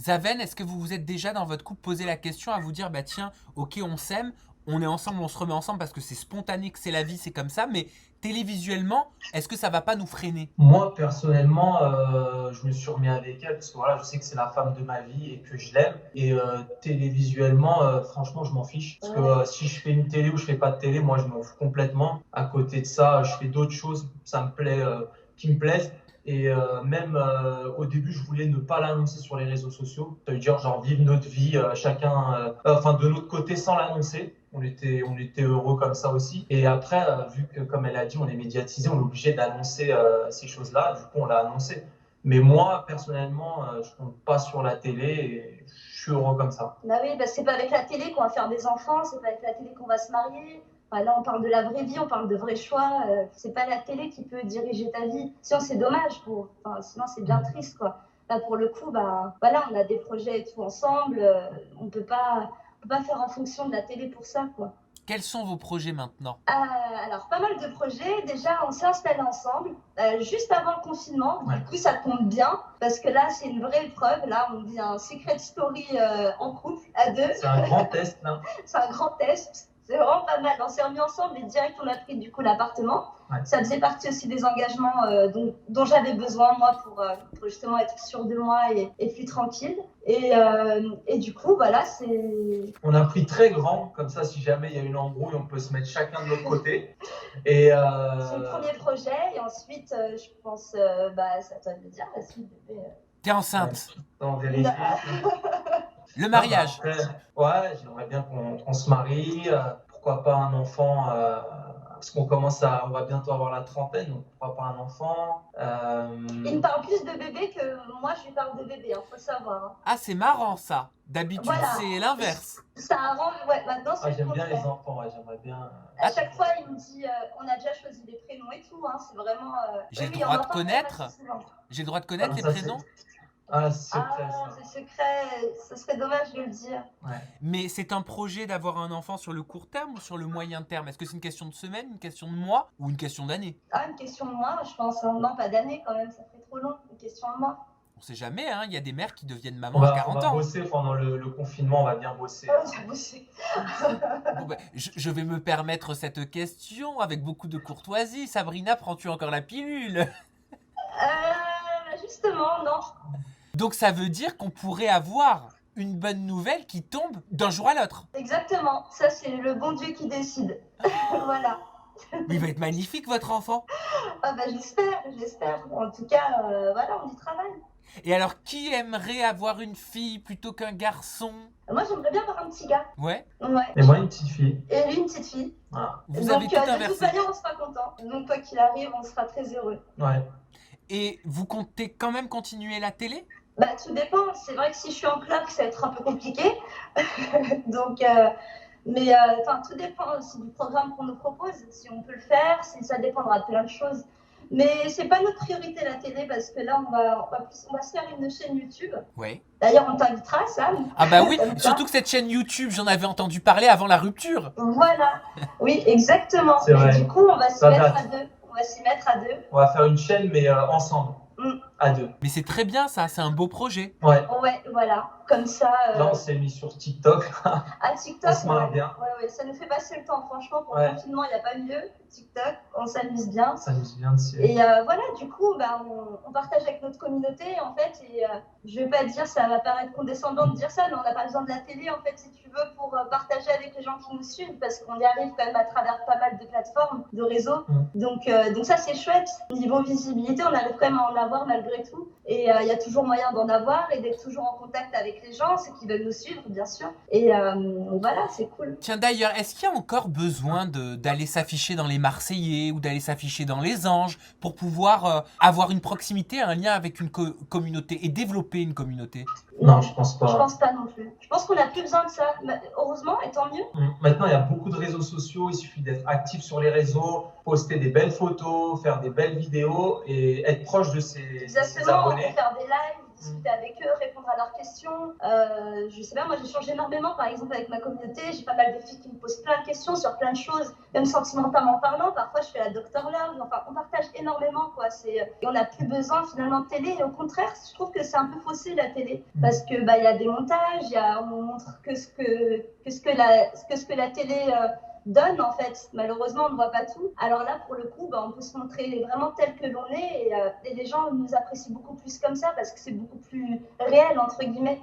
Zaven, est-ce que vous vous êtes déjà dans votre couple posé la question à vous dire, bah tiens, ok, on s'aime, on est ensemble, on se remet ensemble parce que c'est spontané, que c'est la vie, c'est comme ça, mais télévisuellement, est-ce que ça va pas nous freiner? Moi, personnellement, je me suis remis avec elle parce que voilà, je sais que c'est la femme de ma vie et que je l'aime. Et télévisuellement, franchement, je m'en fiche. Parce que si je fais une télé ou je fais pas de télé, moi, je m'en fous complètement. À côté de ça, je fais d'autres choses, ça me plaît, qui me plaisent. Et même au début, je voulais ne pas l'annoncer sur les réseaux sociaux. Ça veut dire, genre, vivre notre vie, chacun, enfin, de notre côté sans l'annoncer. On était heureux comme ça aussi. Et après, vu que, comme elle a dit, on est médiatisé, on est obligé d'annoncer ces choses-là. Du coup, on l'a annoncé. Mais moi, personnellement, je compte pas sur la télé et je suis heureux comme ça. Bah oui, bah c'est pas avec la télé qu'on va faire des enfants, c'est pas avec la télé qu'on va se marier. Enfin, là, on parle de la vraie vie, on parle de vrais choix. C'est pas la télé qui peut diriger ta vie. Sinon, c'est dommage. Enfin, sinon, c'est bien triste, quoi. Là, pour le coup, bah, voilà, on a des projets et tout ensemble. On peut pas faire en fonction de la télé pour ça, quoi. Quels sont vos projets maintenant? Alors, pas mal de projets. Déjà, on s'est installés ensemble juste avant le confinement. Ouais. Du coup, ça tombe bien parce que là, c'est une vraie épreuve. Là, on vit un secret story en couple, à deux. C'est un grand test, là. C'est un grand test. C'est vraiment pas mal. On s'est remis ensemble et direct, on a pris du coup l'appartement. Ouais. Ça faisait partie aussi des engagements dont j'avais besoin, moi, pour justement être sûre de moi et plus tranquille. Et du coup, voilà, c'est... On a pris très grand, comme ça, si jamais il y a une embrouille, on peut se mettre chacun de l'autre côté. Et C'est le premier projet. Et ensuite, je pense, bah, c'est à toi de le dire, la suite, bébé. T'es enceinte? on vérifie. Le mariage? Après, ouais, j'aimerais bien qu'on se marie. Pourquoi pas un enfant parce qu'on on va bientôt avoir la trentaine, donc pourquoi pas un enfant. Il me parle plus de bébé que moi, je lui parle de bébé, faut savoir. Hein. Ah, c'est marrant ça. D'habitude, Voilà. c'est l'inverse. Ça arrange, ouais, maintenant c'est j'aime bien les enfants, ouais, j'aimerais bien. À chaque fois, il me dit, on a déjà choisi des prénoms et tout, hein, c'est vraiment. J'ai le droit de connaître? J'ai le droit de connaître les prénoms? C'est secret, ça. C'est secret, ce serait dommage de le dire. Ouais. Mais c'est un projet d'avoir un enfant sur le court terme ou sur le moyen terme? Est-ce que c'est une question de semaine, une question de mois ou une question d'année? Une question de mois, je pense. Non, pas d'année quand même, ça ferait trop long. Une question de mois. On sait jamais, hein. Il y a des mères qui deviennent maman à 40 on va ans. bosser pendant le confinement, on va bien bosser. J'ai bossé. Bon, ben, je vais me permettre cette question avec beaucoup de courtoisie. Sabrina, prends-tu encore la pilule? Justement, non. Donc ça veut dire qu'on pourrait avoir une bonne nouvelle qui tombe d'un jour à l'autre. Exactement, ça c'est le bon Dieu qui décide. Voilà. Mais il va être magnifique votre enfant. J'espère. En tout cas, voilà, on y travaille. Et alors, qui aimerait avoir une fille plutôt qu'un garçon? Moi, j'aimerais bien avoir un petit gars. Ouais. Et moi, une petite fille. Et lui, une petite fille. Voilà. Vous avez tout de toute inversé. manière, on sera content. Donc, quoi qu'il arrive, on sera très heureux. Ouais. Et vous comptez quand même continuer la télé? Bah, tout dépend. C'est vrai que si je suis en club, ça va être un peu compliqué. Donc, mais tout dépend aussi du programme qu'on nous propose. Si on peut le faire, ça dépendra de plein de choses. Mais c'est pas notre priorité la télé parce que là, on va se faire une chaîne YouTube. Ouais. D'ailleurs, on t'invitera, Sam. Ah bah oui, surtout que cette chaîne YouTube, j'en avais entendu parler avant la rupture. Voilà. Oui, exactement. C'est vrai. Et du coup, on va s'y mettre à deux. On va faire une chaîne, mais ensemble. À deux. Mais c'est très bien ça, c'est un beau projet. Ouais. Ouais, voilà. Comme ça. Là, on s'est mis sur TikTok. TikTok, on se marre bien. Ouais, ça nous fait passer le temps. Franchement, pour le confinement, il n'y a pas mieux. TikTok, on s'amuse bien. On s'amuse bien dessus. Et voilà, du coup, on partage avec notre communauté, en fait. Et je vais pas dire, ça va paraître condescendant de dire ça, mais on n'a pas besoin de la télé, en fait, si tu veux, pour partager avec les gens qui nous suivent, parce qu'on y arrive quand même à travers pas mal de plateformes, de réseaux. Donc ça, c'est chouette. Niveau visibilité, on arrive quand même à en avoir malgré tout. Et il y a toujours moyen d'en avoir et d'être toujours en contact avec les gens, ceux qui veulent nous suivre, bien sûr. Et voilà, c'est cool. Tiens, d'ailleurs, est-ce qu'il y a encore besoin d'aller s'afficher dans les Marseillais ou d'aller s'afficher dans les Anges pour pouvoir avoir une proximité, un lien avec une communauté et développer une communauté? Non, je pense pas. Je pense pas non plus. Je pense qu'on n'a plus besoin de ça. Heureusement, et tant mieux. Maintenant, il y a beaucoup de réseaux sociaux. Il suffit d'être actif sur les réseaux, poster des belles photos, faire des belles vidéos et être proche de ses abonnés. Faire des lives, discuter avec eux, répondre à leurs questions. Je sais pas, moi j'échange énormément, par exemple avec ma communauté, j'ai pas mal de filles qui me posent plein de questions sur plein de choses, même sentimentalement parlant. Parfois je fais la Dr Love, enfin on partage énormément quoi. Et on n'a plus besoin finalement de télé. Et au contraire, je trouve que c'est un peu faussé la télé, parce que il y a des montages, on montre que ce que la télé donne en fait. Malheureusement, on ne voit pas tout. Alors là, pour le coup, on peut se montrer vraiment tel que l'on est et les gens nous apprécient beaucoup plus comme ça parce que c'est beaucoup plus réel entre guillemets.